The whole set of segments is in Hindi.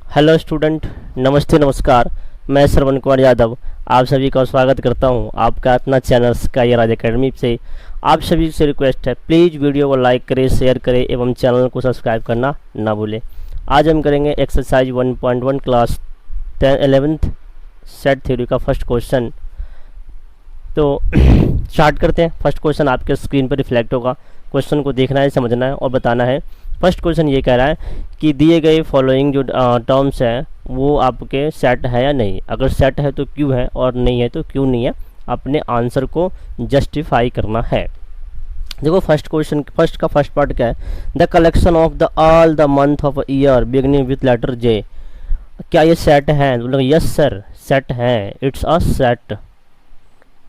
हेलो स्टूडेंट, नमस्ते नमस्कार। मैं श्रवण कुमार यादव आप सभी का स्वागत करता हूं आपका अपना चैनल स्काई राज एकेडमी से। आप सभी से रिक्वेस्ट है, प्लीज़ वीडियो को लाइक करें, शेयर करें एवं चैनल को सब्सक्राइब करना ना भूलें। आज हम करेंगे exercise 1.1 class 11th set theory का फर्स्ट क्वेश्चन। तो स्टार्ट करते हैं। फर्स्ट क्वेश्चन आपके स्क्रीन पर रिफ्लेक्ट होगा। क्वेश्चन को देखना है, समझना है और बताना है। फर्स्ट क्वेश्चन ये कह रहा है कि दिए गए फॉलोइंग जो टर्म्स हैं वो आपके सेट है या नहीं। अगर सेट है तो क्यों है और नहीं है तो क्यों नहीं है। अपने आंसर को जस्टिफाई करना है। देखो फर्स्ट क्वेश्चन, फर्स्ट पार्ट क्या है, the collection of the all the month of year beginning with letter J. क्या ये सेट है? मतलब यस सर सेट है, it's a set,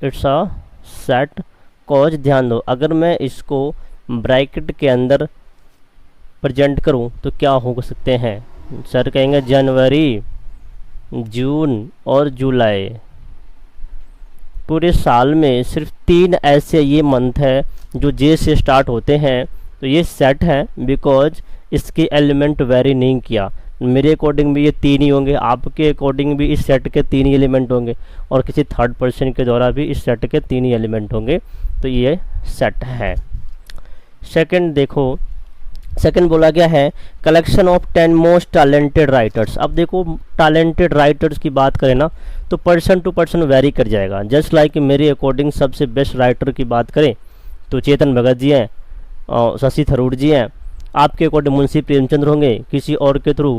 it's a set. Cause ध्यान दो, अगर मैं इसको ब्रैकेट के अंदर प्रेजेंट करूं तो क्या हो सकते हैं? सर कहेंगे जनवरी, जून और जुलाई। पूरे साल में सिर्फ 3 ऐसे ये मंथ है जो जे से स्टार्ट होते हैं, तो ये सेट है बिकॉज इसके एलिमेंट वेरी नहीं किया। मेरे अकॉर्डिंग भी ये 3 ही होंगे, आपके अकॉर्डिंग भी इस सेट के 3 ही एलिमेंट होंगे और किसी थर्ड पर्सन के द्वारा भी इस सेट के 3 ही एलिमेंट होंगे, तो ये सेट है। सेकंड देखो, सेकंड बोला गया है collection of 10 most talented writers. अब देखो टैलेंटेड राइटर्स की बात करें ना तो पर्सन टू पर्सन वेरी कर जाएगा। जस्ट लाइक मेरे अकॉर्डिंग सबसे बेस्ट राइटर की बात करें तो चेतन भगत जी हैं और शशि थरूर जी हैं। आपके अकॉर्डिंग मुंशी प्रेमचंद्र होंगे, किसी और के थ्रू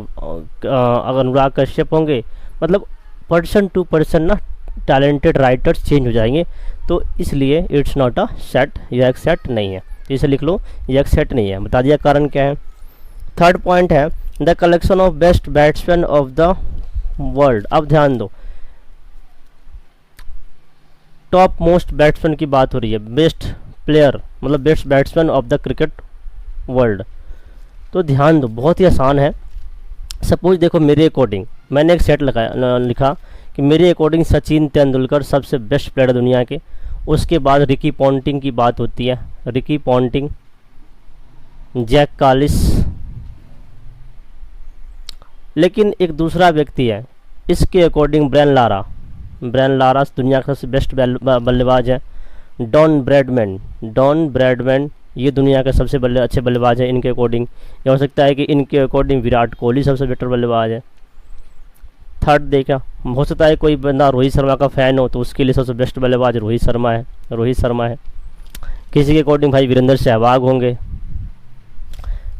अनुराग कश्यप होंगे। मतलब पर्सन टू पर्सन ना टैलेंटेड राइटर्स चेंज हो जाएंगे, तो इसलिए इट्स नॉट अ सेट, यह एक सेट नहीं है। इसे लिख लो, ये एक सेट नहीं है। बता दिया कारण क्या है। थर्ड पॉइंट है the collection of best batsman of the world. अब ध्यान दो, टॉप मोस्ट बैट्समैन की बात हो रही है, बेस्ट प्लेयर मतलब best batsman of the cricket world. तो ध्यान दो, बहुत ही आसान है। सपोज देखो मेरे अकॉर्डिंग मैंने एक सेट लिखा कि मेरे अकॉर्डिंग सचिन तेंदुलकर सबसे बेस्ट प्लेयर दुनिया के। उसके बाद रिकी पॉन्टिंग की बात होती है, रिकी पॉन्टिंग, जैक कालिस। लेकिन एक दूसरा व्यक्ति है इसके according Brian Lara, Brian Lara दुनिया का सबसे बेस्ट बल्लेबाज है। डॉन ब्रैडमैन ये दुनिया के सबसे अच्छे बल्लेबाज है इनके अकॉर्डिंग। ये हो सकता है कि इनके अकॉर्डिंग विराट कोहली सबसे बेटर बल्लेबाज है। थर्ड देखा, हो सकता है कोई बंदा रोहित शर्मा का फ़ैन हो तो उसके लिए सबसे बेस्ट बल्लेबाज रोहित शर्मा है। किसी के अकॉर्डिंग भाई वीरेंद्र सहवाग होंगे।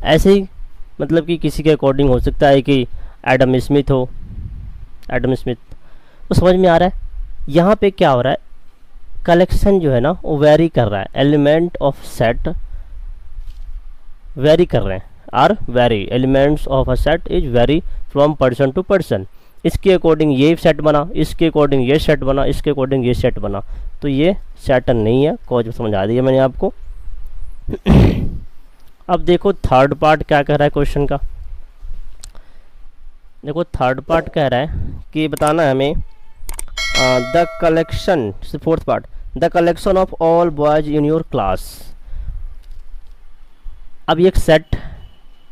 ऐसे ही मतलब कि किसी के अकॉर्डिंग हो सकता है कि एडम स्मिथ हो, एडम स्मिथ। तो समझ में आ रहा है यहाँ पे क्या हो रहा है, कलेक्शन जो है ना वो वेरी कर रहा है। एलिमेंट ऑफ सेट वेरी कर रहे हैं, are vary, elements of a set is vary from person to person. इसके अकॉर्डिंग ये सेट बना, इसके अकॉर्डिंग ये सेट बना, इसके अकॉर्डिंग ये सेट बना, तो ये सेट नहीं है। कॉज समझा दिया मैंने आपको। अब देखो थर्ड पार्ट क्या कह रहा है क्वेश्चन का। देखो थर्ड पार्ट कह रहा है कि बताना है हमें the collection, fourth part, the collection of all boys in your class. अब ये एक सेट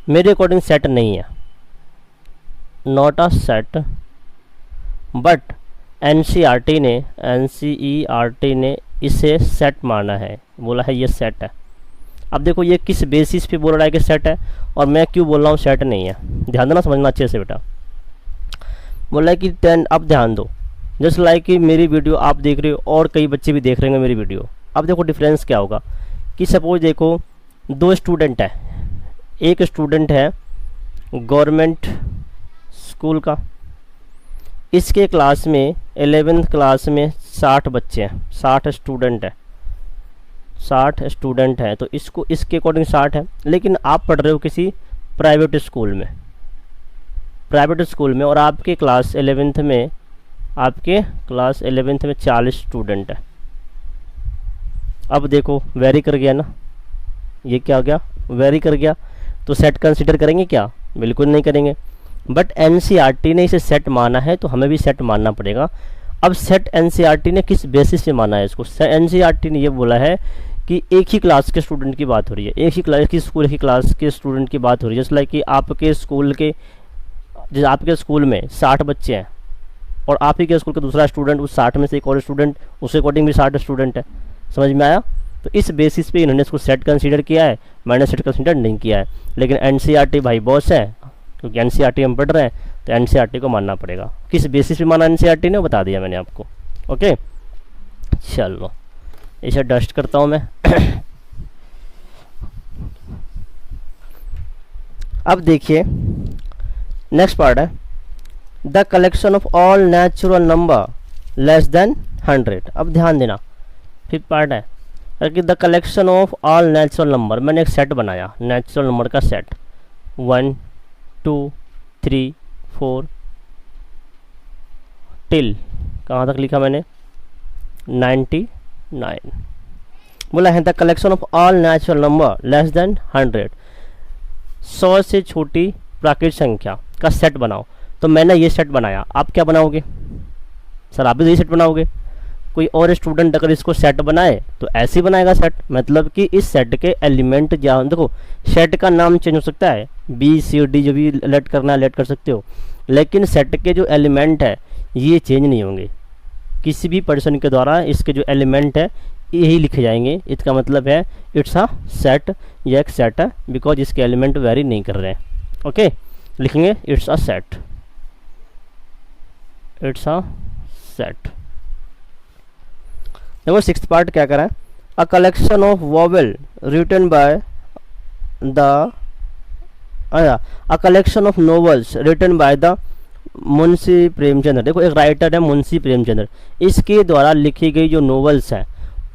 मेरे अकॉर्डिंग सेट नहीं है, not a set, but NCERT ने इसे सेट माना है, बोला है ये सेट है। अब देखो ये किस बेसिस पे बोल रहा है कि सेट है और मैं क्यों बोल रहा हूँ सेट नहीं है। ध्यान देना, समझना अच्छे से बेटा। बोला है कि 10, अब ध्यान दो, जस्ट लाइक कि मेरी वीडियो आप देख रहे हो और कई बच्चे भी देख रहे होंगे मेरी वीडियो। अब देखो डिफरेंस क्या होगा कि सपोज देखो 2 स्टूडेंट है, एक स्टूडेंट है गवर्नमेंट स्कूल का, इसके क्लास में 11th क्लास में 60 बच्चे हैं, 60 स्टूडेंट है, 60 स्टूडेंट है। तो इसको इसके अकॉर्डिंग 60 है। लेकिन आप पढ़ रहे हो किसी प्राइवेट स्कूल में और आपके क्लास 11th में 40 स्टूडेंट है। अब देखो वेरी कर गया ना, ये क्या हो गया, वेरी कर गया। तो सेट कंसीडर करेंगे क्या? बिल्कुल नहीं करेंगे। बट एनसीईआरटी ने इसे सेट माना है तो हमें भी सेट मानना पड़ेगा। अब सेट एनसीईआरटी ने किस बेसिस पे माना है इसको? एनसीईआरटी ने ये बोला है कि एक ही क्लास के स्टूडेंट की बात हो रही है, एक ही स्कूल की क्लास के स्टूडेंट की बात हो रही है। जैसे लाइक कि आपके स्कूल के जैसे आपके स्कूल में 60 बच्चे हैं और आप ही के स्कूल का दूसरा स्टूडेंट उस 60 में से एक और स्टूडेंट, उसके अकॉर्डिंग भी 60 स्टूडेंट है। समझ में आया? तो इस बेसिस पे इन्होंने इसको सेट कंसीडर किया है, मैंने सेट कंसीडर नहीं किया है। लेकिन एनसीईआरटी भाई बॉस है, क्योंकि एनसीईआरटी हम पढ़ रहे हैं तो एनसीईआरटी को मानना पड़ेगा। किस बेसिस पे माना एनसीईआरटी ने बता दिया मैंने आपको। ओके चलो इसे डस्ट करता हूँ मैं। अब देखिए नेक्स्ट पार्ट है the collection of all natural number less then 100। अब ध्यान देना, फिफ्थ पार्ट है कि the collection of all natural number, मैंने एक सेट बनाया नेचुरल नंबर का सेट 1 2 3 4 टिल कहाँ तक लिखा मैंने 99। बोला है the collection of all natural number less then 100, 100 से छोटी प्राकृतिक संख्या का सेट बनाओ। तो मैंने ये सेट बनाया, आप क्या बनाओगे? सर आप भी यही सेट बनाओगे। कोई और स्टूडेंट अगर इसको सेट बनाए तो ऐसे ही बनाएगा सेट, मतलब कि इस सेट के एलिमेंट जहाँ देखो सेट का नाम चेंज हो सकता है, बी सी डी जो भी लेट करना है लेट कर सकते हो, लेकिन सेट के जो एलिमेंट है ये चेंज नहीं होंगे किसी भी पर्सन के द्वारा। इसके जो एलिमेंट है यही लिखे जाएंगे। इसका मतलब है इट्स अ सेट, यह एक सेट है बिकॉज इसके एलिमेंट वेरी नहीं कर रहे हैं। ओके लिखेंगे it's a set, it's a set. देखो सिक्स्थ पार्ट क्या करा है, a collection of vowel written by the a collection of novels written by the Munshi Premchandra. देखो एक राइटर है मुंशी प्रेमचंद्र, इसके द्वारा लिखी गई जो नॉवेल्स हैं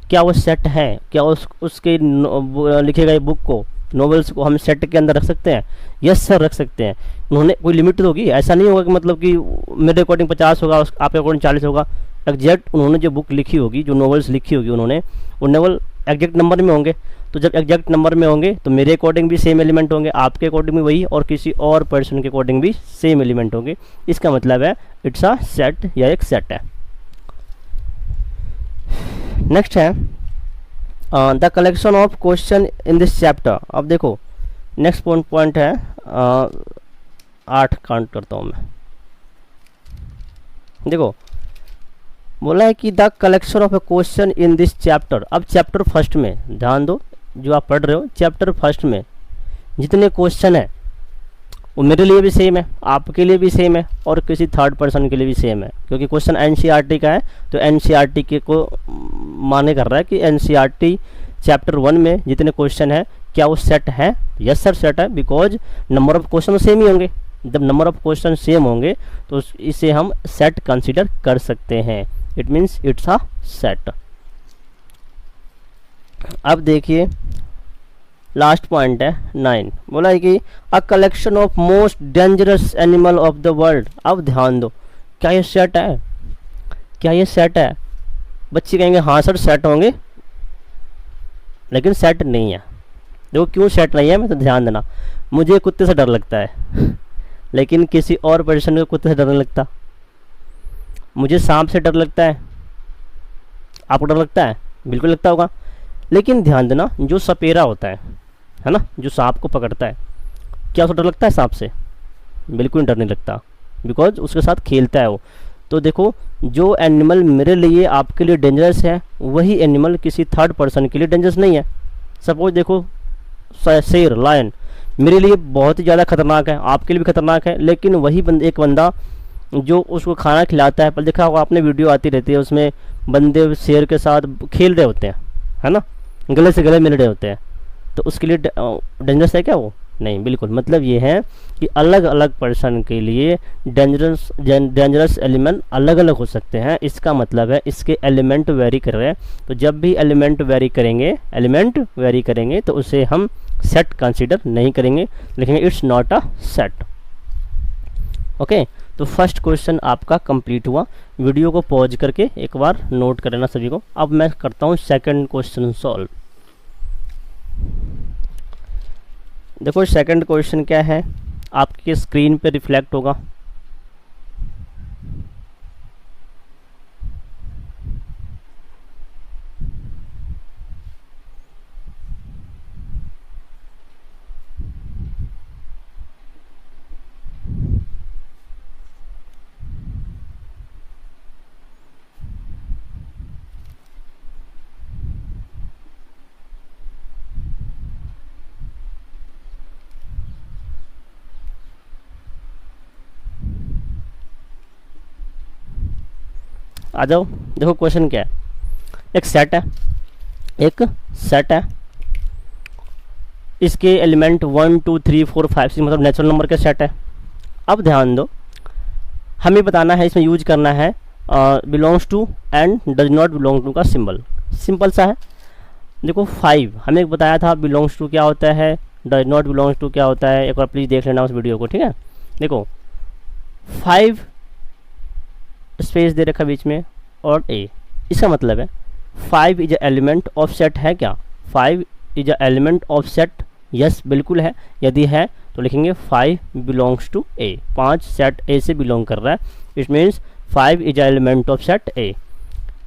क्या वो सेट हैं? क्या उसके लिखे गए बुक को नॉवेल्स को हम सेट के अंदर रख सकते हैं? यस सर रख सकते हैं। उन्होंने कोई लिमिट तो होगी, ऐसा नहीं होगा कि मतलब कि मेरे अकॉर्डिंग 50 होगा आपके अकॉर्डिंग 40 होगा। एग्जैक्ट उन्होंने जो बुक लिखी होगी, जो नॉवेल्स लिखी होगी उन्होंने, वो नॉवल एग्जैक्ट नंबर में होंगे। तो जब एग्जैक्ट नंबर में होंगे तो मेरे अकॉर्डिंग भी सेम एलिमेंट होंगे, आपके अकॉर्डिंग भी वही, और किसी और पर्सन के अकॉर्डिंग भी सेम एलिमेंट होंगे। इसका मतलब है इट्स अ सेट या एक सेट है। नेक्स्ट है the collection of question in this chapter. अब देखो नेक्स्ट पॉइंट है 8 काउंट करता हूँ मैं। देखो बोला है कि the collection of A question in this chapter. अब चैप्टर फर्स्ट में ध्यान दो, जो आप पढ़ रहे हो चैप्टर फर्स्ट में जितने क्वेश्चन है वो मेरे लिए भी सेम है, आपके लिए भी सेम है, और किसी थर्ड पर्सन के लिए भी सेम है, क्योंकि क्वेश्चन एनसीईआरटी का है तो एनसीईआरटी के को माने कर रहा है कि एनसीईआरटी चैप्टर 1 में जितने क्वेश्चन है क्या वो सेट है? यस सर सेट है, because number of question same ही होंगे। जब नंबर ऑफ क्वेश्चन सेम होंगे तो इसे हम सेट कंसीडर कर सकते हैं। It means it's a set. अब देखिए लास्ट पॉइंट है 9। बोला है कि अ collection of most dangerous animal of the world. अब ध्यान दो, क्या ये सेट है? क्या ये सेट है? बच्चे कहेंगे हाँ सर सेट होंगे, लेकिन सेट नहीं है। देखो क्यों सेट नहीं है, मैं तो ध्यान देना, मुझे कुत्ते से डर लगता है लेकिन किसी और पर्सन को कुत्ते से डर नहीं लगता। मुझे सांप से डर लगता है, आपको डर लगता है? बिल्कुल लगता होगा। लेकिन ध्यान देना जो सपेरा होता है ना, जो सांप को पकड़ता है, क्या उसको डर लगता है सांप से? बिल्कुल डर नहीं लगता, बिकॉज उसके साथ खेलता है वो। तो देखो जो एनिमल मेरे लिए आपके लिए डेंजरस है वही एनिमल किसी थर्ड पर्सन के लिए डेंजरस नहीं है। सपोज देखो शेर लायन मेरे लिए बहुत ही ज़्यादा खतरनाक है, आपके लिए भी खतरनाक है, लेकिन वही एक बंदा जो उसको खाना खिलाता है, पर देखा होगा आपने वीडियो आती रहती है उसमें बंदे शेर के साथ खेल रहे होते हैं, है ना, गले से गले मिल रहे होते हैं, तो उसके लिए डेंजरस है क्या वो? नहीं, बिल्कुल। मतलब ये है कि अलग अलग पर्सन के लिए डेंजरस एलिमेंट अलग अलग हो सकते हैं। इसका मतलब है इसके एलिमेंट वेरी कर रहे हैं, तो जब भी एलिमेंट वेरी करेंगे तो उसे हम सेट कंसीडर नहीं करेंगे, लेकिन it's not a set. Okay, तो फर्स्ट क्वेश्चन आपका कंप्लीट हुआ। वीडियो को पॉज करके एक बार नोट कर लेना सभी को। अब मैं करता हूँ सेकंड क्वेश्चन सॉल्व। देखो सेकंड क्वेश्चन क्या है, आपके स्क्रीन पे रिफ्लेक्ट होगा। आ जाओ, देखो क्वेश्चन क्या है। एक सेट है, एक सेट है, इसके एलिमेंट 1 2 3 4 5 6 मतलब नेचुरल नंबर का सेट है। अब ध्यान दो, हमें बताना है, इसमें यूज करना है belongs to and does not belong to का सिंबल। सिंपल सा है। देखो 5 हमें बताया था बिलोंग्स टू क्या होता है, डज नॉट बिलोंग्स टू क्या होता है। एक बार प्लीज़ देख लेना उस वीडियो को, ठीक है। देखो 5 स्पेस दे रखा बीच में और ए, इसका मतलब है 5 is a element of set है क्या, 5 is a element of set, yes बिल्कुल है। यदि है तो लिखेंगे 5 belongs to A, 5 set A से बिलोंग कर रहा है, it means 5 is a element of set A.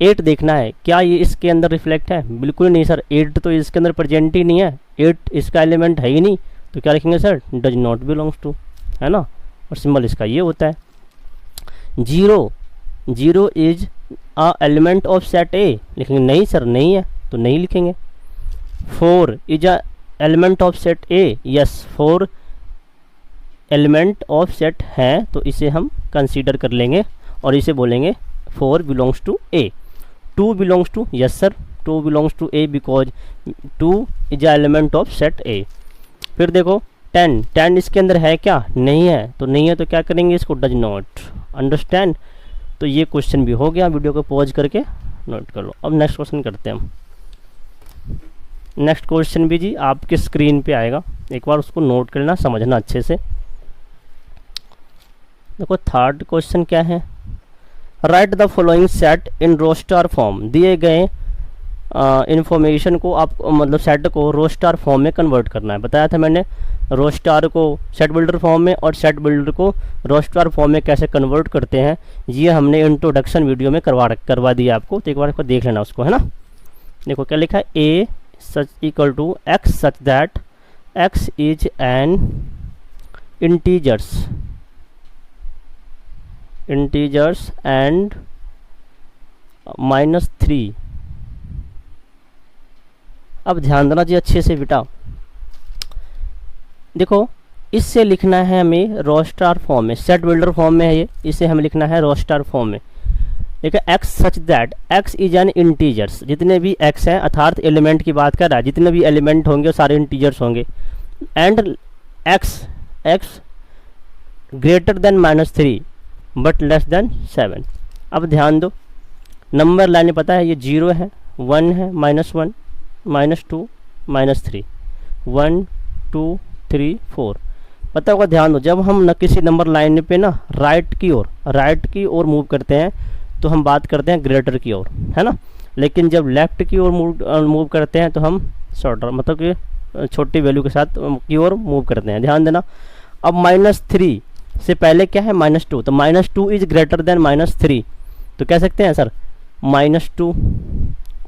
8 देखना है, क्या ये इसके अंदर रिफ्लेक्ट है, बिल्कुल नहीं सर, 8 तो इसके अंदर प्रेजेंट ही नहीं है, 8 इसका एलिमेंट है ही नहीं, तो क्या लिखेंगे sir, does not belongs to, है ना। और सिंबल इसका ये होता है। 0 is a element of set A, लिखेंगे नहीं सर, नहीं है, तो नहीं लिखेंगे। 4 is a element of set A, yes 4 element of set है, तो इसे हम कंसीडर कर लेंगे और इसे बोलेंगे 4 belongs to A. 2 belongs to, yes sir 2 belongs to A because 2 is a element of set A. फिर देखो 10 इसके अंदर है क्या, नहीं है, तो नहीं है तो क्या करेंगे, इसको डज नॉट। अंडरस्टैंड। तो ये क्वेश्चन भी हो गया, वीडियो को पॉज करके नोट कर लो। अब नेक्स्ट क्वेश्चन करते हैं हम। नेक्स्ट क्वेश्चन भी जी आपके स्क्रीन पे आएगा, एक बार उसको नोट कर लेना, समझना अच्छे से। देखो थर्ड क्वेश्चन क्या है, write the following set in roster form. दिए गए इंफॉर्मेशन को आप मतलब सेट को रोस्टर फॉर्म में कन्वर्ट करना है। बताया था मैंने रोस्टर को सेट बिल्डर फॉर्म में और सेट बिल्डर को रोस्टर फॉर्म में कैसे कन्वर्ट करते हैं, ये हमने इंट्रोडक्शन वीडियो में करवा दिया आपको, तो एक बार देख लेना उसको, है ना। देखो क्या लिखा है, A such equal to x such that x is an integers and -3। अब ध्यान देना जी अच्छे से बेटा, देखो इससे लिखना है हमें रोस्टर फॉर्म में, सेट बिल्डर फॉर्म में है ये, इसे हमें लिखना है रोस्टर फॉर्म में। देखो x such that x is an integers, जितने भी एक्स हैं अर्थात एलिमेंट की बात कर रहा है, जितने भी एलिमेंट होंगे वो सारे इंटीजर्स होंगे। And x greater than -3 but less then 7। अब ध्यान दो, नंबर लाने पता है, ये 0 है, 1 है, -1 -2 -3 1 2 3 4 पता होगा। ध्यान दो, जब हम न किसी नंबर लाइन पे ना राइट की ओर मूव करते हैं तो हम बात करते हैं ग्रेटर की ओर, है ना। लेकिन जब लेफ्ट की ओर मूव करते हैं तो हम शॉर्टर मतलब कि छोटी वैल्यू के साथ की ओर मूव करते हैं, ध्यान देना। अब -3 से पहले क्या है, -2, तो -2 इज ग्रेटर देन -3, तो कह सकते हैं सर -2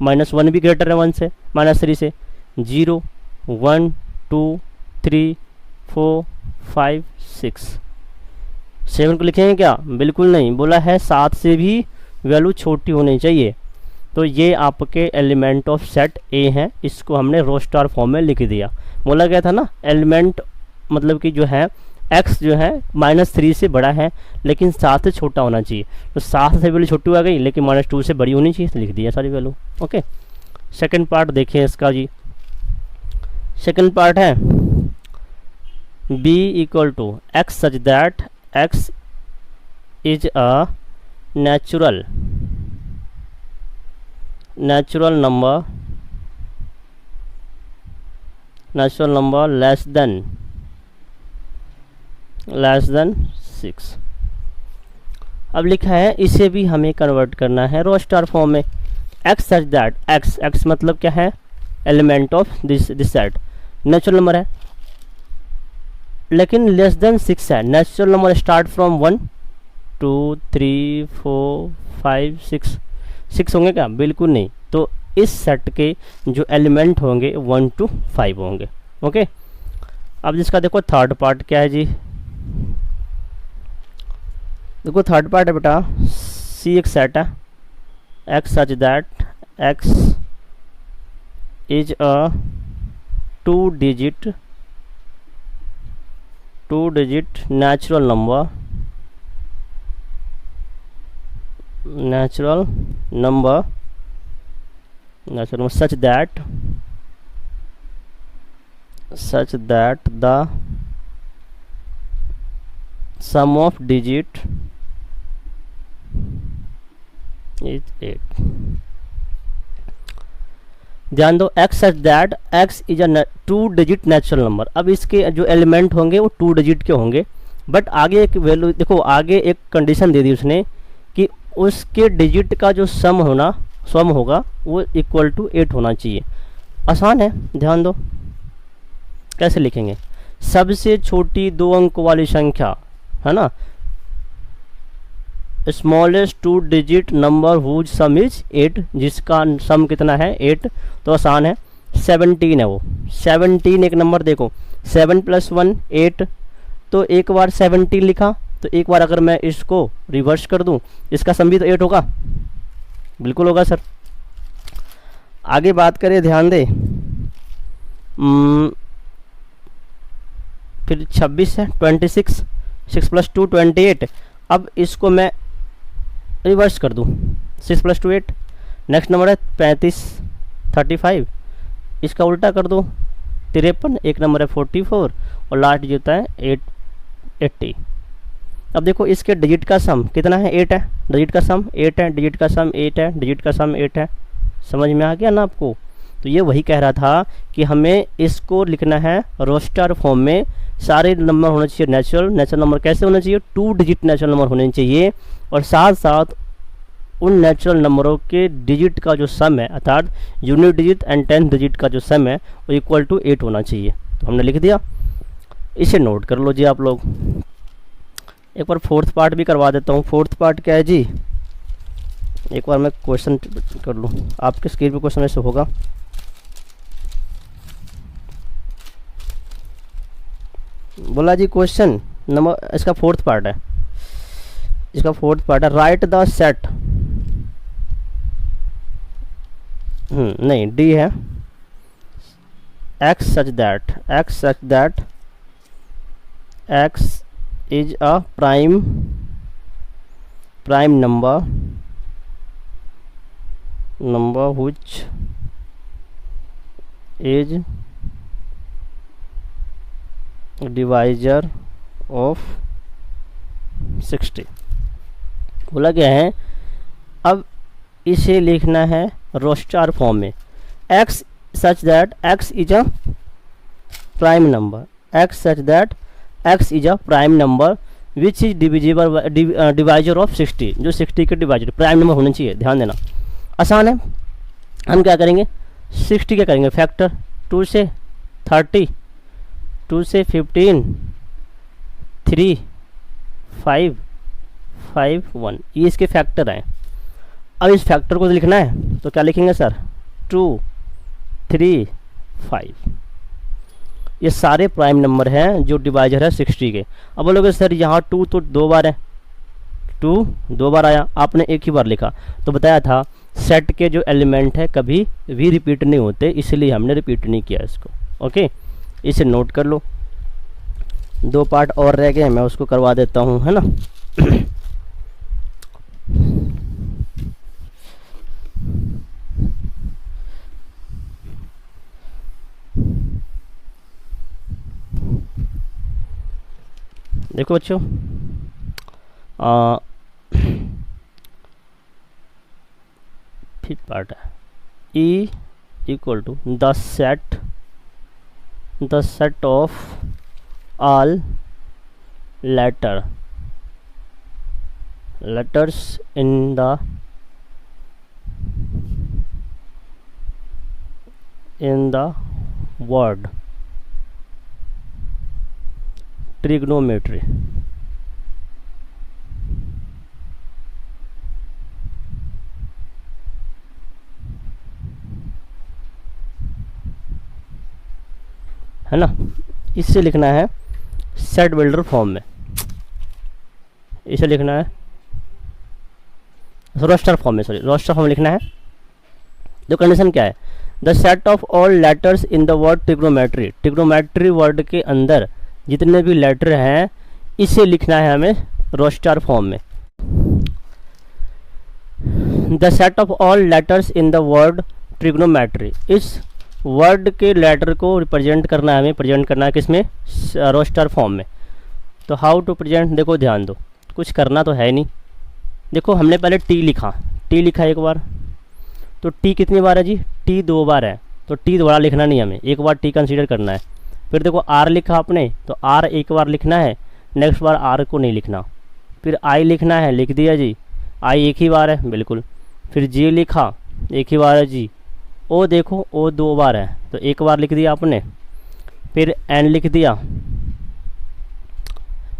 -1 भी ग्रेटर है 1 से, -3 से। 0 1 2 3 4 5 6 7 को लिखेंगे क्या, बिल्कुल नहीं, बोला है 7 से भी वैल्यू छोटी होनी चाहिए। तो ये आपके एलिमेंट ऑफ सेट ए हैं, इसको हमने रोस्टर फॉर्म में लिख दिया। बोला गया था ना एलिमेंट मतलब कि जो है x जो है -3 से बड़ा है लेकिन 7 से छोटा होना चाहिए, तो 7 से वैल्यू छोटी आ गई लेकिन -2 से बड़ी होनी चाहिए, तो लिख दिया सारी वैल्यू। ओके, सेकंड पार्ट देखिए इसका जी। सेकंड पार्ट है b equal to x such that x is a natural number less than 6। अब लिखा है इसे भी हमें कन्वर्ट करना है रोस्टर फॉर्म में। x सच दैट x मतलब क्या है, element of this set, natural number है लेकिन लेस देन 6 है। नेचुरल नंबर स्टार्ट फ्रॉम 1 2 3 4 5 6 होंगे क्या, बिल्कुल नहीं। तो इस सेट के जो एलिमेंट होंगे 1 to 5 होंगे। ओके, अब जिसका देखो थर्ड पार्ट क्या है जी। देखो थर्ड पार्ट है बेटा, सी एक सेट है, x such that x is a 2 digit natural natural number such that the sum of digit is 8। ध्यान दो, x such that x is a 2 digit natural number. अब इसके जो एलिमेंट होंगे वो 2 डिजिट के होंगे, बट आगे एक वैल्यू देखो, आगे एक कंडीशन दे दी उसने कि उसके डिजिट का जो सम होगा वो इक्वल टू 8 होना चाहिए। आसान है, ध्यान दो कैसे लिखेंगे। सबसे छोटी 2 अंक वाली संख्या है ना, smallest 2 digit number whose sum is 8, जिसका सम कितना है 8। तो आसान है, 17 है वो। 17 एक नंबर देखो, 7 + 1 8, तो एक बार 17 लिखा, तो एक बार अगर मैं इसको रिवर्स कर दूं, इसका सम भी तो 8 होगा, बिल्कुल होगा सर। आगे बात करें, ध्यान दे, फिर 26 है, 26, 6 + 2 28। अब इसको मैं रिवर्स कर दूं, 6 + 2 8। नेक्स्ट नंबर है 35 35, इसका उल्टा कर दो 53, एक नंबर है 44 और लास्ट जो है 80। अब देखो इसके डिजिट का सम कितना है, 8 है, डिजिट का सम 8 है, डिजिट का सम 8 है, डिजिट का सम 8 है। समझ में आ गया ना आपको। तो ये वही कह रहा था कि हमें इसको लिखना है रोस्टर फॉर्म में, सारे नंबर होने चाहिए नेचुरल नंबर कैसे होने चाहिए, 2 डिजिट नेचुरल नंबर होने चाहिए, और साथ साथ उन नेचुरल नंबरों के डिजिट का जो सम है, अर्थात unit digit and 10th digit का जो सम है वो इक्वल टू 8 होना चाहिए। तो हमने लिख दिया, इसे नोट कर लो जी आप लोग। एक बार 4th पार्ट भी करवा देता हूँ। 4th पार्ट क्या है जी, एक बार मैं क्वेश्चन कर लूँ, आपके स्क्रीन पे क्वेश्चन ऐसे होगा। बोला जी क्वेश्चन नंबर, इसका 4th पार्ट है, इसका 4th पार्ट है, राइट द सेट, नहीं डी है, x such that x is a prime number which is divisor of 60। बोला गया है अब इसे लिखना है रोस्टर फॉर्म में, x such that x is a prime number, x such that x is a prime number which is divisible divisor of 60, जो 60 के डिवाइजर प्राइम नंबर होना चाहिए। ध्यान देना, आसान है। हम क्या करेंगे, 60 क्या करेंगे फैक्टर, 2 से 30, 2 से 15, 3 5 5 1, ये इसके फैक्टर हैं। अब इस फैक्टर को लिखना है तो क्या लिखेंगे सर, 2 3 5, ये सारे प्राइम नंबर हैं जो डिवाइजर है 60 के। अब बोलोगे सर यहाँ 2 तो 2 बार है, 2 2 बार आया, आपने एक ही बार लिखा। तो बताया था सेट के जो एलिमेंट है कभी भी रिपीट नहीं होते, इसलिए हमने रिपीट नहीं किया इसको। ओके, इसे नोट कर लो। 2 पार्ट और रह गए, मैं उसको करवा देता हूँ, है ना। देखो बच्चों, फिफ्थ पार्ट है, E equal to the set of all letters in the word trigonometry। है ना, इससे लिखना है सेट बिल्डर फॉर्म में, इसे लिखना है रोस्टर फॉर्म में, सॉरी रोस्टर फॉर्म लिखना है। तो कंडीशन क्या है, the set of all letters in the word trigonometry word के अंदर जितने भी लेटर हैं इसे लिखना है हमें रोस्टर फॉर्म में। The set of all letters in the word trigonometry, इस वर्ड के लेटर को रिप्रेजेंट करना है, हमें प्रेजेंट करना है किसमें, रोस्टर फॉर्म में। तो हाउ टू प्रेजेंट, देखो ध्यान दो, कुछ करना तो है नहीं। देखो हमने पहले टी लिखा, टी लिखा एक बार, तो टी कितनी बार है जी, टी 2 बार है, तो टी दोबारा लिखना नहीं, हमें एक बार टी कंसीडर करना है। फिर देखो आर लिखा आपने, तो आर एक बार लिखना है, नेक्स्ट बार आर को नहीं लिखना। फिर आई लिखना है, लिख दिया जी, आई एक ही बार है बिल्कुल। फिर जी लिखा, एक ही बार है जी। ओ देखो, ओ 2 बार है, तो एक बार लिख दिया आपने। फिर एन लिख दिया,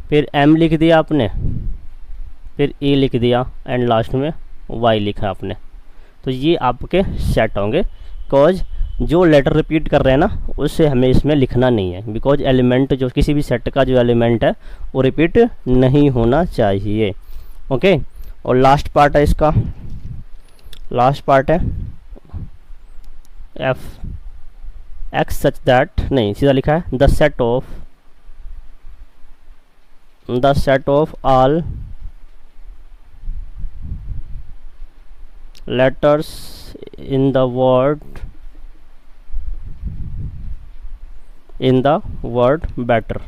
फिर एम लिख दिया आपने, फिर ए लिख दिया, एंड लास्ट में वाई लिखा आपने। तो ये आपके सेट होंगे, बिकॉज जो लेटर रिपीट कर रहे हैं ना, उससे हमें इसमें लिखना नहीं है, बिकॉज एलिमेंट जो किसी भी सेट का जो एलिमेंट है वो रिपीट नहीं होना चाहिए। ओके, और लास्ट पार्ट है इसका, लास्ट पार्ट है एफ एक्स सच दैट, नहीं सीधा लिखा है the set of all letters in the word better।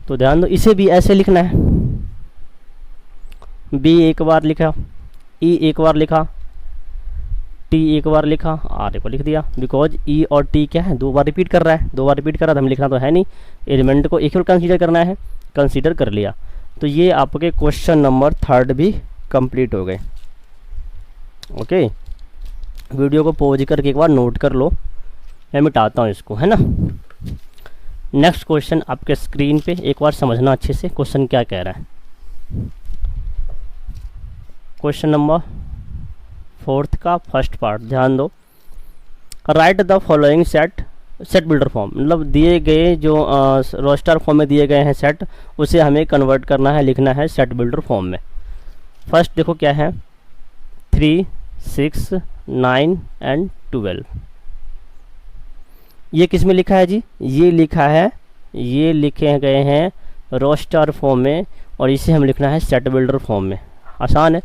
तो ध्यान दो, इसे भी ऐसे लिखना है, बी एक बार लिखा, ई एक बार लिखा, टी एक बार लिखा, आर को लिख दिया, बिकॉज ई और टी क्या है, 2 बार रिपीट कर रहा है, 2 बार रिपीट कर रहा है, तो हमें लिखना तो है नहीं, एलिमेंट को एक ही कंसीडर करना है, कंसीडर कर लिया। तो ये आपके क्वेश्चन नंबर 3 भी कंप्लीट हो गए। ओके, वीडियो को पॉज करके एक बार नोट कर लो, मैं मिटाता हूँ इसको, है ना। नेक्स्ट क्वेश्चन आपके स्क्रीन पे, एक बार समझना अच्छे से क्वेश्चन क्या कह रहा है। क्वेश्चन नंबर 4 का फर्स्ट पार्ट, ध्यान दो। Right the following set builder form, मतलब दिए गए जो रोस्टर फॉर्म में दिए गए हैं सेट, उसे हमें कन्वर्ट करना है, लिखना है सेट बिल्डर फॉर्म में। फर्स्ट देखो क्या है, 3, 6, 9 एंड 12। ये किस में लिखा है जी, ये लिखा है, ये लिखे गए हैं रोस्टर फॉर्म में, और इसे हम लिखना है सेट बिल्डर फॉर्म में। आसान है,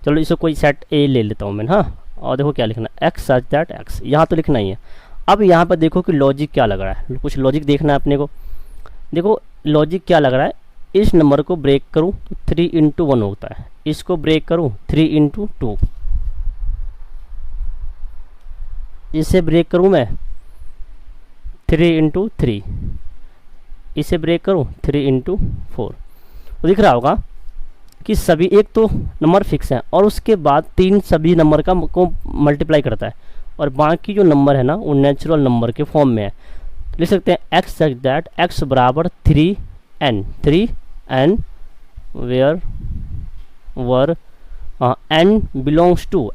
चलो इसे कोई सेट ए ले लेता हूँ मैं, हाँ। और देखो क्या लिखना है, एक्स सच दैट एक्स, यहाँ तो लिखना ही है। अब यहाँ पर देखो कि लॉजिक क्या लग रहा है, कुछ लॉजिक देखना है अपने को। देखो लॉजिक क्या लग रहा है, इस नंबर को ब्रेक करूँ तो 3 × 1 होता है, इसको ब्रेक करूँ 3 × 2, इसे ब्रेक करूँ मैं 3 × 3, इसे ब्रेक करूँ 3 × 4। तो दिख रहा होगा कि सभी, एक तो नंबर फिक्स है और उसके बाद 3 सभी नंबर को मल्टीप्लाई करता है, और बाकी जो नंबर है ना वो नेचुरल नंबर के फॉर्म में है। लिख सकते हैं एक्स सच दैट एक्स बराबर 3n, 3n where where n belongs to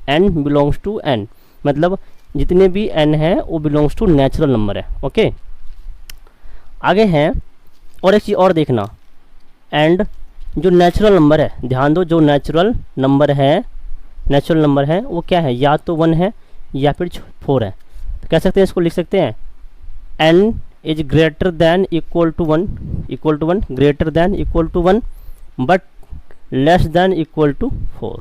n, मतलब जितने भी n है वो बिलोंग्स टू नेचुरल नंबर है। ओके, आगे हैं, और एक चीज़ और देखना, एंड जो नेचुरल नंबर है, ध्यान दो, जो नेचुरल नंबर है वो क्या है, या तो 1 है या फिर 4 है। तो कह सकते हैं, इसको लिख सकते हैं n is greater than equal to 1, greater than equal to 1 but less than equal to 4,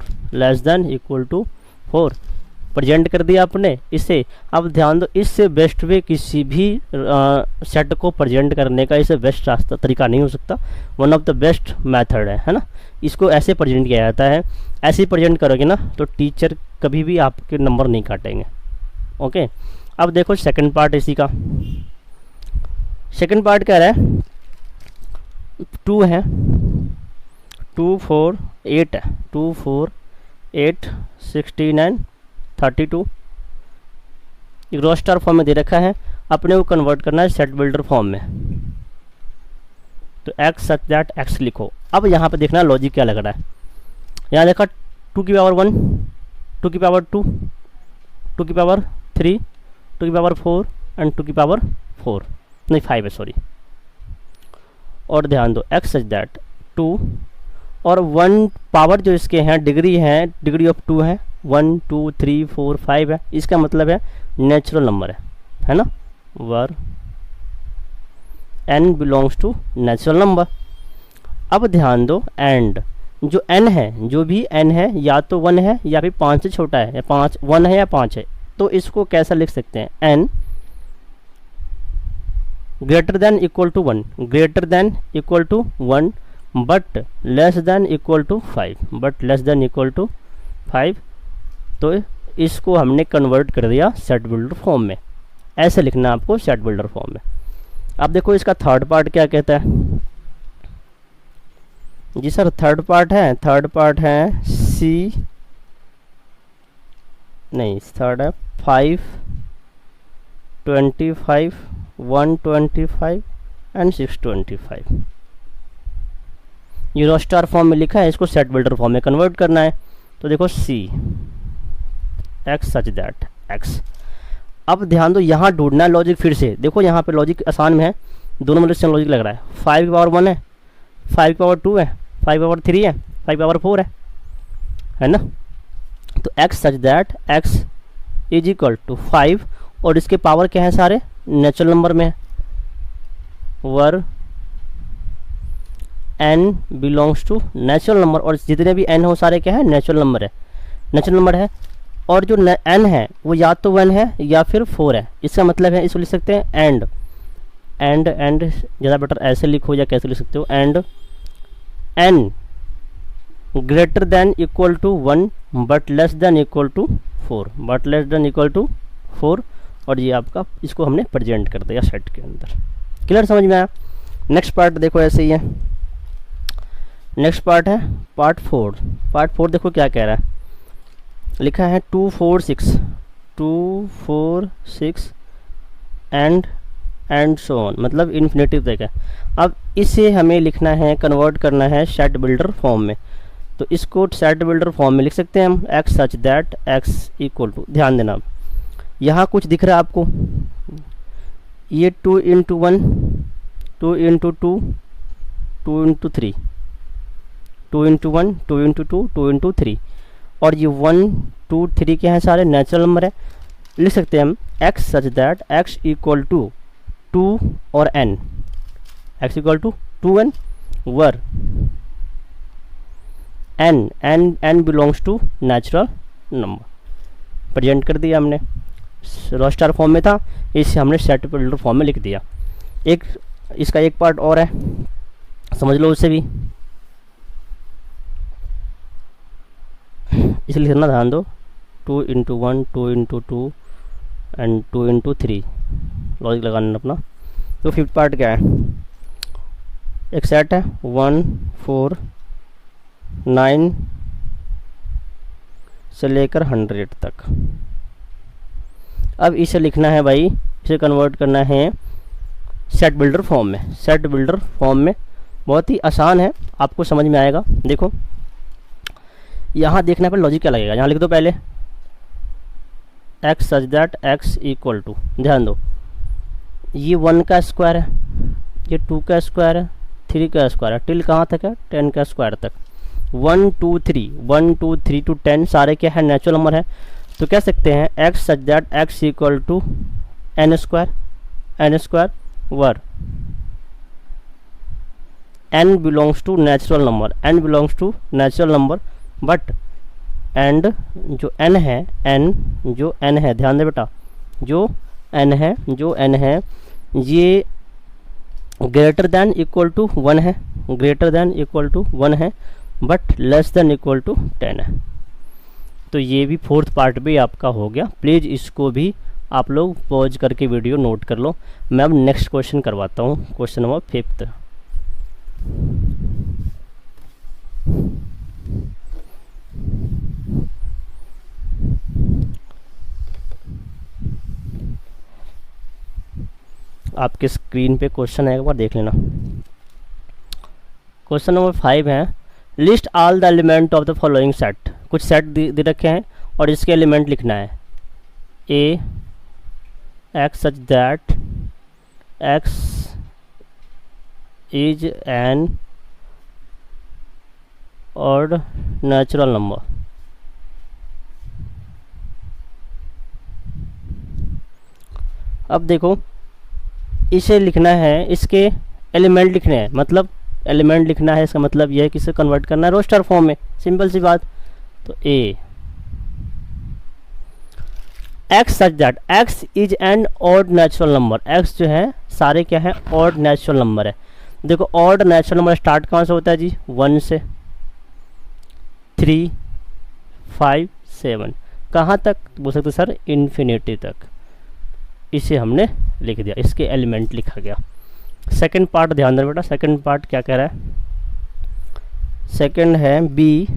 present कर दिया आपने इसे। अब ध्यान दो, इससे बेस्ट वे किसी भी सेट को प्रेजेंट करने का इससे बेस्ट रास्ता तरीका नहीं हो सकता, one of the best method है ना। इसको ऐसे प्रेजेंट किया जाता है, ऐसे ही प्रेजेंट करोगे ना तो टीचर कभी भी आपके नंबर नहीं काटेंगे। ओके, अब देखो सेकंड पार्ट इसी का। सेकंड पार्ट क्या है, 2 है, 2, 4, 8 है, 2, 4, 8, 16 एंड 32। एक रोस्टर फॉर्म में दे रखा है, अपने को कन्वर्ट करना है सेट बिल्डर फॉर्म में। तो एक्स सच दैट एक्स लिखो। अब यहाँ पे देखना लॉजिक क्या लग रहा है। यहाँ देखा 2 की पावर 1, 2 की पावर 2, 2 की पावर 3, 2 की पावर 4 एंड 2 की पावर 4, नहीं 5 है सॉरी। और ध्यान दो एक्स सच दैट 2 और 1 पावर जो इसके हैं डिग्री हैं, डिग्री ऑफ 2 है, 1, 2, 3, 4, 5 है। इसका मतलब है नेचुरल नंबर है ना, where n belongs to natural number. अब ध्यान दो, एंड जो n है, जो भी n है या तो 1 है या फिर 5 से छोटा है, या 5 1 है या 5 है, तो इसको कैसा लिख सकते हैं, n greater than equal to 1, greater than equal to 1 but less than equal to 5, but less than equal to 5। तो इसको हमने कन्वर्ट कर दिया सेट बिल्डर फॉर्म में। ऐसे लिखना आपको सेट बिल्डर फॉर्म में। अब देखो इसका थर्ड पार्ट क्या कहता है जी सर, थर्ड पार्ट है सी, नहीं थर्ड है 5, 25, 125 एंड 625। ये रो स्टार फॉर्म में लिखा है, इसको सेट बिल्डर फॉर्म में कन्वर्ट करना है। तो देखो सी एक्स सच दैट एक्स। अब ध्यान दो, यहाँ ढूंढना लॉजिक फिर से। देखो यहाँ पे लॉजिक आसान में है, दोनों में से लॉजिक लग रहा है। 5 की पावर 1 है, 5 की पावर 2 है, 5 की पावर 3 है, 5 की पावर 4 है ना। तो x such that x is equal to 5, और इसके पावर क्या है, सारे नेचुरल नंबर में है, where n belongs to natural number, और जितने भी n हो सारे क्या है, नेचुरल नंबर है। और जो n है वो या तो 1 है या फिर 4 है। इसका मतलब है, इसको लिख सकते हैं एंड ज़्यादा बेटर ऐसे लिखो, या कैसे लिख सकते हो, and n greater than equal to 1 but less than equal to 4, but less than equal to 4। और ये आपका, इसको हमने प्रेजेंट कर दिया सेट के अंदर। क्लियर, समझ में आया। नेक्स्ट पार्ट देखो ऐसे ही है। नेक्स्ट पार्ट है पार्ट 4। पार्ट 4 देखो क्या कह रहा है, लिखा है 2 4 6 एंड सो ऑन, मतलब इन्फिनिटिव तक है। अब इसे हमें लिखना है, कन्वर्ट करना है सेट बिल्डर फॉर्म में। तो इसको सेट बिल्डर फॉर्म में लिख सकते हैं हम, x such that x equal to, ध्यान देना यहाँ कुछ दिख रहा है आपको, ये 2 into 1, 2 into 2, 2 into 3, 2 into 1, 2 into 2, 2 into 3, और ये 1 2 3 के हैं सारे नेचुरल नंबर है। लिख सकते हैं हम x such that x equal to 2 और n, x equal to 2n, where n belongs to natural number. Present कर दिया हमने, रो स्टार फॉर्म में था, इसे हमने सेट बिल्डर फॉर्म में लिख दिया। एक इसका एक पार्ट और है, समझ लो उसे भी, इसलिए लिखना ध्यान दो, 2 into 1, 2 into 2 and 2 into 3, logic लगाना अपना। तो फिफ्थ पार्ट क्या है, एक सेट है 1 4 9 से लेकर 100 तक। अब इसे लिखना है भाई, इसे कन्वर्ट करना है सेट बिल्डर फॉर्म में। सेट बिल्डर फॉर्म में बहुत ही आसान है, आपको समझ में आएगा। देखो यहाँ देखने पर लॉजिक क्या लगेगा, यहाँ लिख दो पहले x such that x equal to, ध्यान दो ये 1 का स्क्वायर है, ये 2 का स्क्वायर है, 3 का स्क्वायर है, टिल कहाँ तक है, 10 का स्क्वायर तक। 1 2 3 1 2 3 टू 10 सारे क्या है, नेचुरल नंबर है। तो कह सकते हैं x such that x equal to n square where n belongs to natural number, but and जो n है ध्यान दे बेटा, जो n है ये ग्रेटर देन इक्वल टू 1 है, but less than equal to 10 है। तो ये भी फोर्थ पार्ट भी आपका हो गया। प्लीज़ इसको भी आप लोग पॉज करके वीडियो नोट कर लो। मैं अब नेक्स्ट क्वेश्चन करवाता हूँ, क्वेश्चन नंबर 5। आपके स्क्रीन पे क्वेश्चन है, एक बार देख लेना। क्वेश्चन नंबर 5 है, list all the element of the following set. कुछ सेट दे रखे हैं और इसके एलिमेंट लिखना है। A X such that x is an odd natural number. अब देखो इसे लिखना है, इसके एलिमेंट लिखने हैं, मतलब एलिमेंट लिखना है, इसका मतलब यह है कि इसे कन्वर्ट करना है रोस्टर फॉर्म में, सिंपल सी बात। तो A X such that x is an odd natural number, X जो है सारे क्या है ऑड नेचुरल नंबर है। देखो ऑड नेचुरल नंबर स्टार्ट कहाँ से होता है जी, 1 से, 3, 5, 7, कहाँ तक बोल सकते सर, इन्फिनिटी तक। इसे हमने लिख दिया, इसके एलिमेंट लिखा गया। सेकंड पार्ट ध्यान देना बेटा, सेकंड पार्ट क्या कह रहा है, सेकंड है बी,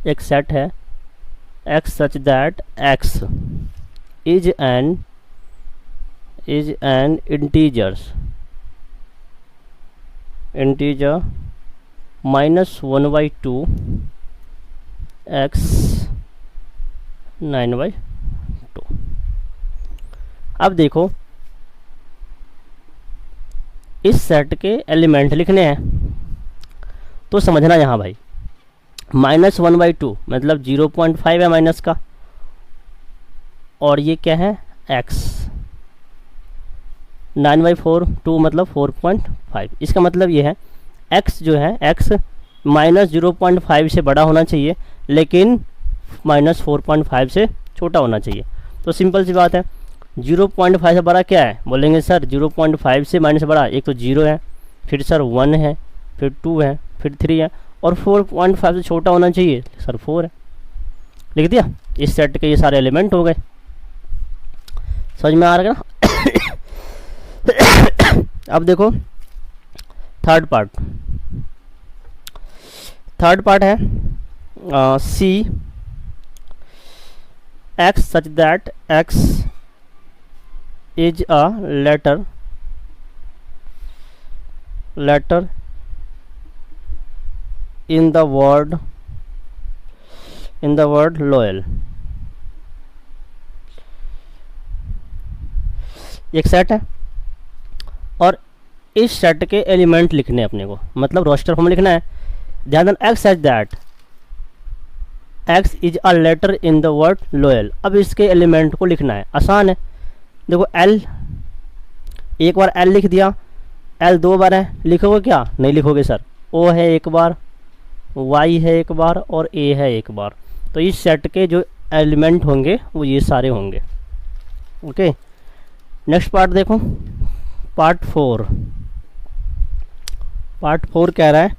एक सेट है x such that x is N integer -1/2 x 9/2। अब देखो इस सेट के एलिमेंट लिखने हैं तो समझना यहाँ भाई, -1/2 मतलब 0.5 है माइनस का, और ये क्या है x, 9/4 2 मतलब 4.5। इसका मतलब ये है x जो है x -0.5 से बड़ा होना चाहिए, लेकिन -4.5 से छोटा होना चाहिए। तो सिंपल सी बात है, 0.5 से बड़ा क्या है, बोलेंगे सर 0.5 से माइनस बड़ा, एक तो 0 है, फिर सर 1 है, फिर 2 है, फिर 3 है, और 4.5 से छोटा होना चाहिए सर 4 है। लिख दिया, इस सेट के ये सारे एलिमेंट हो गए। समझ में आ रहा है ना? अब देखो थर्ड पार्ट है C X such that x is a letter in the word loyal। एक सेट है और इस सेट के एलिमेंट लिखने अपने को, मतलब रोस्टर फॉर्म लिखना है। ध्यान देना, x such that x is a letter in the word loyal. अब इसके एलिमेंट को लिखना है, आसान है। देखो एल, एक बार एल लिख दिया, एल 2 बार है, लिखोगे क्या, नहीं लिखोगे सर। ओ है एक बार, वाई है एक बार, और ए है एक बार। तो इस सेट के जो एलिमेंट होंगे वो ये सारे होंगे। ओके, नेक्स्ट पार्ट देखो, पार्ट 4 कह रहा है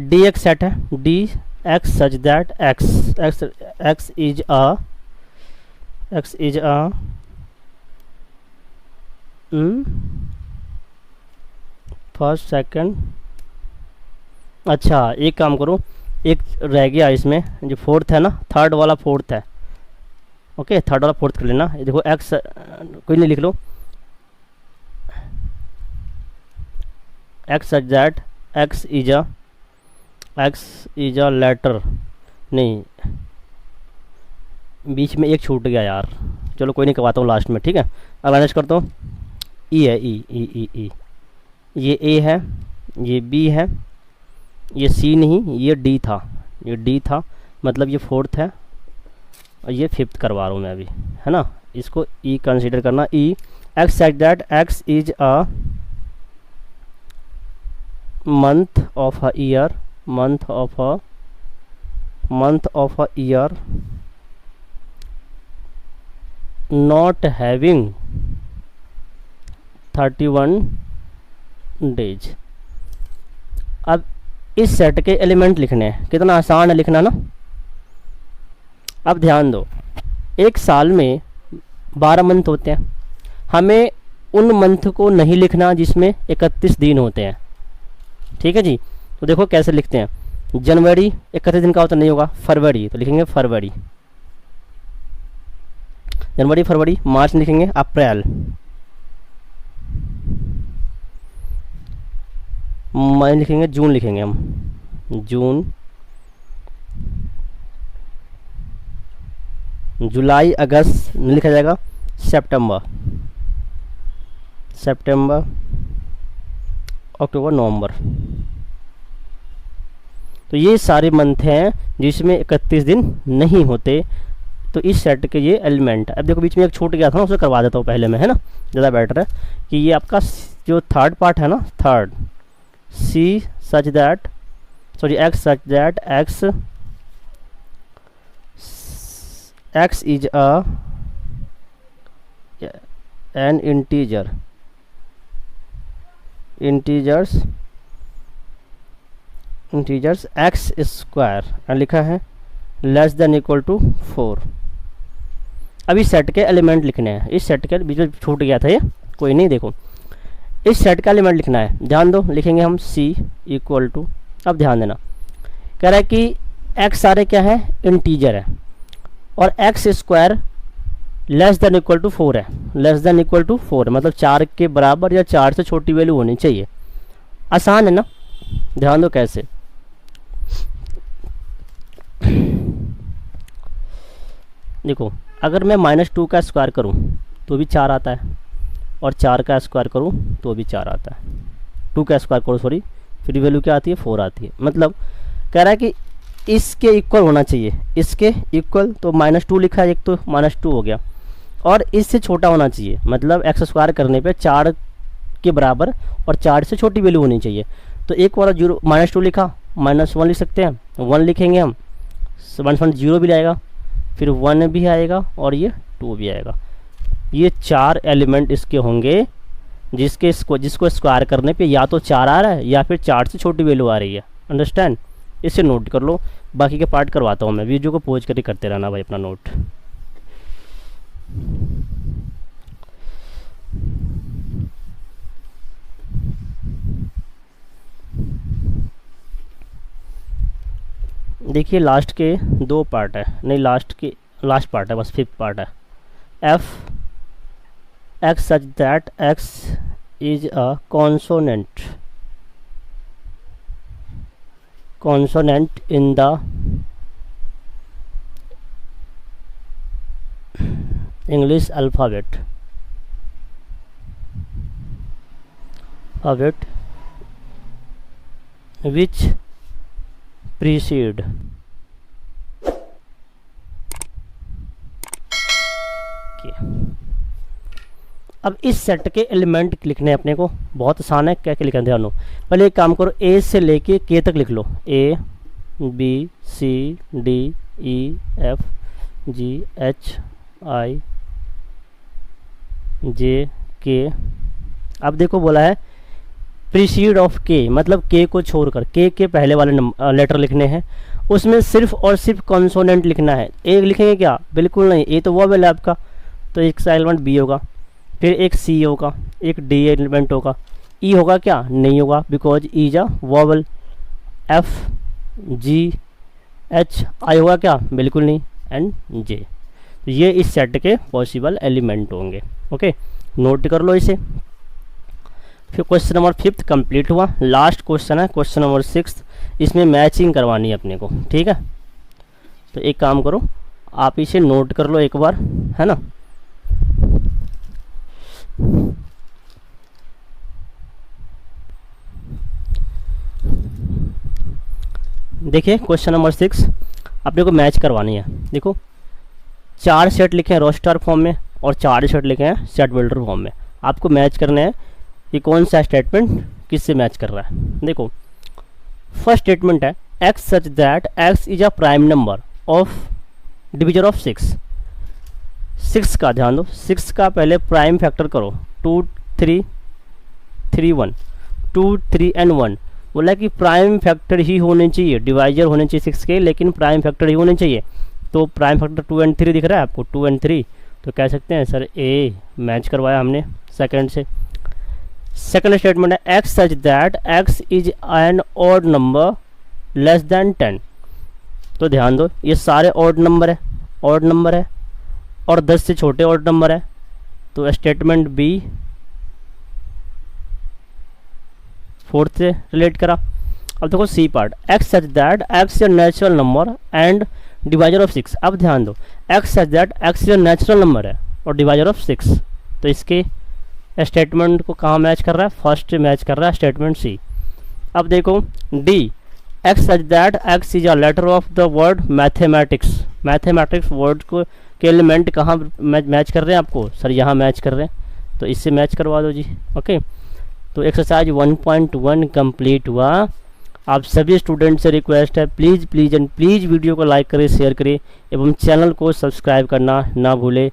डी एक्स सेट है, D x such that x is a first second. अच्छा एक काम करो, एक रह गया इसमें, जो फोर्थ है ना, थर्ड वाला फोर्थ है। ओके, थर्ड वाला फोर्थ कर लेना। देखो एक्स, कोई नहीं लिख लो, X such that x is a letter, नहीं बीच में एक छूट गया यार, चलो कोई नहीं, करवाता हूँ लास्ट में, ठीक है। अब मैनेज करता हूँ, ई है, ई ये ए है, ये बी है, ये सी नहीं, ये डी था, मतलब ये फोर्थ है, और ये फिफ्थ करवा रहा हूँ मैं अभी, है ना। इसको ई कंसीडर करना, E X such that x is a month of a year, not having 31 days. अब इस सेट के एलिमेंट लिखने हैं, कितना आसान है लिखना ना। अब ध्यान दो, एक साल में 12 मंथ होते हैं, हमें उन मंथ को नहीं लिखना जिसमें 31 दिन होते हैं, ठीक है जी। तो देखो कैसे लिखते हैं, जनवरी 31 दिन का होता नहीं होगा, फरवरी तो लिखेंगे फरवरी, जनवरी फरवरी। मार्च लिखेंगे अप्रैल, मई लिखेंगे, जून लिखेंगे हम, जून, जुलाई अगस्त नहीं लिखा जाएगा, सितंबर अक्टूबर नवंबर। तो ये सारे मंथ हैं जिसमें 31 दिन नहीं होते, तो इस सेट के ये एलिमेंट। अब देखो बीच में एक छूट गया था ना, उसे करवा देता हूँ पहले में, है ना, ज़्यादा बेटर है कि ये आपका जो थर्ड पार्ट है ना, third c such that x such that x is an integers x square और लिखा है लेस देन इक्वल टू 4। अब इस सेट के एलिमेंट लिखने हैं। इस सेट के बीच में छूट गया था ये, कोई नहीं, देखो इस सेट का एलिमेंट लिखना है, ध्यान दो, लिखेंगे हम c इक्वल टू, अब ध्यान देना, कह रहा है कि x सारे क्या है, इंटीजर है, और x square less than equal to 4 है, लेस देन इक्वल टू 4 मतलब 4 के बराबर या 4 से छोटी वैल्यू होनी चाहिए। आसान है ना, ध्यान दो कैसे। देखो अगर मैं -2 का स्क्वायर करूं तो भी 4 आता है, और 4 का स्क्वायर करूं तो भी 4 आता है। 2 का स्क्वायर करो सॉरी, फिर वैल्यू क्या आती है, 4 आती है। मतलब कह रहा है कि इसके इक्वल होना चाहिए, इसके इक्वल, तो -2 लिखा है, एक तो -2 हो गया, और इससे छोटा होना चाहिए, मतलब x स्क्वायर करने पे 4 के बराबर और 4 से छोटी वैल्यू होनी चाहिए। तो एक वाला -2 लिखा, -1 लिख सकते हैं, 1 लिखेंगे हम, 1 भी आएगा, फिर 1 भी आएगा और ये 2 भी आएगा। ये 4 एलिमेंट इसके होंगे जिसको स्क्वायर करने पे या तो 4 आ रहा है या फिर 4 से छोटी वैल्यू आ रही है। अंडरस्टैंड, इसे नोट कर लो, बाकी के पार्ट करवाता हूँ मैं, वीडियो को पॉज करके करते रहना भाई अपना नोट। देखिए लास्ट के 2 पार्ट है, नहीं लास्ट पार्ट है, बस 5th पार्ट है। f x such that x is a consonant in the English alphabet which precede अब इस सेट के एलिमेंट लिखने हैं अपने को, बहुत आसान है, क्या क्या लिखना है ध्यान दो। पहले एक काम करो, ए से लेके के तक लिख लो, A B C D E F G H I J K। अब देखो बोला है प्रीसीड ऑफ के, मतलब के को छोड़कर के पहले वाले लेटर लिखने हैं, उसमें सिर्फ और सिर्फ कॉन्सोनेंट लिखना है। ए लिखेंगे क्या, बिल्कुल नहीं, ए तो वोवेल है आपका, तो एक सा एलिमेंट बी होगा, फिर एक सी होगा, एक डी एलिमेंट होगा, ई होगा क्या, नहीं होगा, because E is a vowel, F G H I होगा क्या, बिल्कुल नहीं, एंड जे। तो ये इस सेट के पॉसिबल एलिमेंट होंगे। ओके, नोट कर लो इसे। फिर क्वेश्चन नंबर 5 कंप्लीट हुआ, लास्ट क्वेश्चन है क्वेश्चन नंबर 6, इसमें मैचिंग करवानी है अपने को, ठीक है। तो एक काम करो, आप इसे नोट कर लो एक बार, है ना। देखिए क्वेश्चन नंबर 6 अपने को मैच करवानी है। देखो 4 सेट लिखे हैं रोस्टर फॉर्म में और 4 सेट लिखे हैं सेट बिल्डर फॉर्म में, आपको मैच करने हैं कि कौन सा स्टेटमेंट किससे मैच कर रहा है। देखो फर्स्ट स्टेटमेंट है x such that x is a prime number of division of 6 का ध्यान दो, 6 का पहले प्राइम फैक्टर करो, 2 3 3 1 2 3 एंड 1। बोला कि प्राइम फैक्टर ही होने चाहिए, डिवाइजर होने चाहिए 6 के, लेकिन प्राइम फैक्टर ही होने चाहिए। तो प्राइम फैक्टर 2 एंड 3 दिख रहा है आपको, 2 एंड 3, तो कह सकते हैं सर ए मैच करवाया हमने सेकंड से। सेकंड स्टेटमेंट है x such that x is an odd number less then 10। तो ध्यान दो ये सारे ऑड नंबर है और 10 से छोटे ऑड नंबर है, तो स्टेटमेंट बी फोर्थ से रिलेट करा। अब देखो C part, x such that x is natural number and divisor of 6। अब ध्यान दो x such that x is natural number है और डिवाइजर ऑफ 6, तो इसके स्टेटमेंट को कहाँ मैच कर रहा है, फर्स्ट मैच कर रहा है स्टेटमेंट सी। अब देखो D, x such that x is a letter of the word mathematics. Mathematics word को के एलिमेंट कहाँ मैच कर रहे हैं आपको, सर यहाँ मैच कर रहे हैं, तो इससे मैच करवा दो जी। ओके, तो एक्सरसाइज 1.1 कंप्लीट हुआ। आप सभी स्टूडेंट से रिक्वेस्ट है, please please and please video को लाइक करें, शेयर करें एवं चैनल को सब्सक्राइब करना ना भूलें।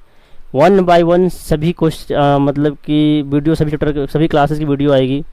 1 बाय 1 सभी मतलब कि वीडियो, सभी चैप्टर, सभी क्लासेस की वीडियो आएगी।